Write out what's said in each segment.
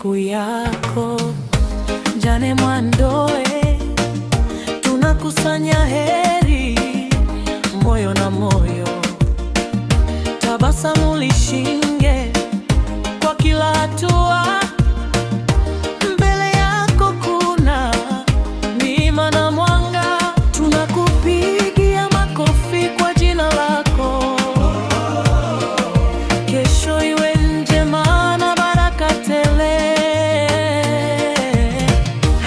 siku yako. Jane Mwandoe, tunakusanya heri moyo na moyo, tabasamu lishinge kwa kila hatua. Mbele yako kuna neema na mwanga, tunakupigia makofi kwa jina lako. Kesho iwe njema na baraka tele.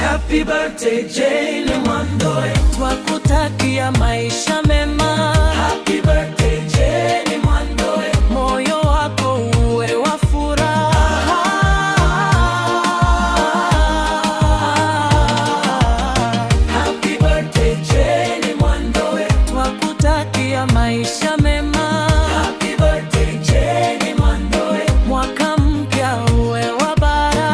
Happy birthday Jane Mwandoe, twakutakia maisha mema. Happy birthday Jane Mwandoe, moyo wako uwe wa furaha. Happy birthday Jane Mwandoe, twakutakia maisha mema. Happy birthday Jane Mwandoe, mwaka mpya uwe wa baraka.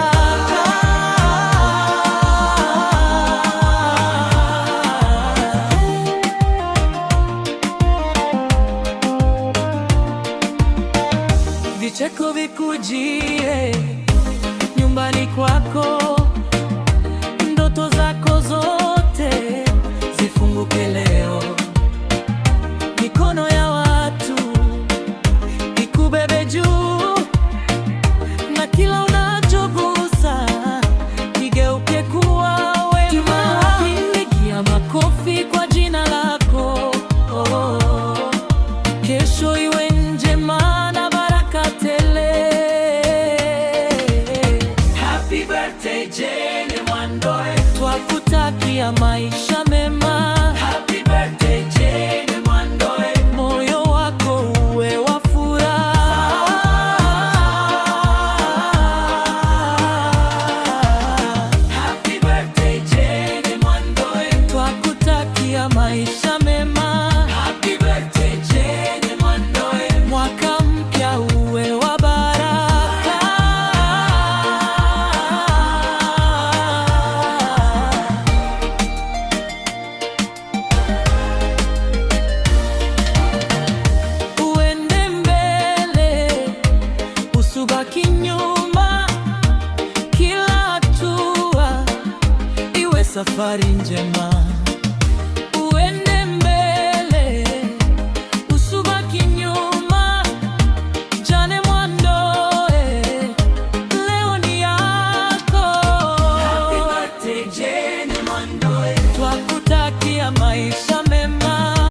Vicheko vikujie nyumbani kwako, ndoto zako zote zifunguke leo. Mikono ya watu ikubebe juu, na kila unachogusa kigeuke kuwa wema. Pigia makofi kwa jina lako. Kesho iwe njema na baraka tele. Happy birthday Jane Mwandoe, twakutakia maisha mema. Happy birthday Jane Mwandoe, moyo wako uwe wa furaha. Happy birthday Jane Mwandoe, twakutakia maisha mema. Happy birthday Jane Mwandoe, mwaka mpya uwe wa baraka. Uende mbele, usibaki nyuma, kila hatua iwe safari njema.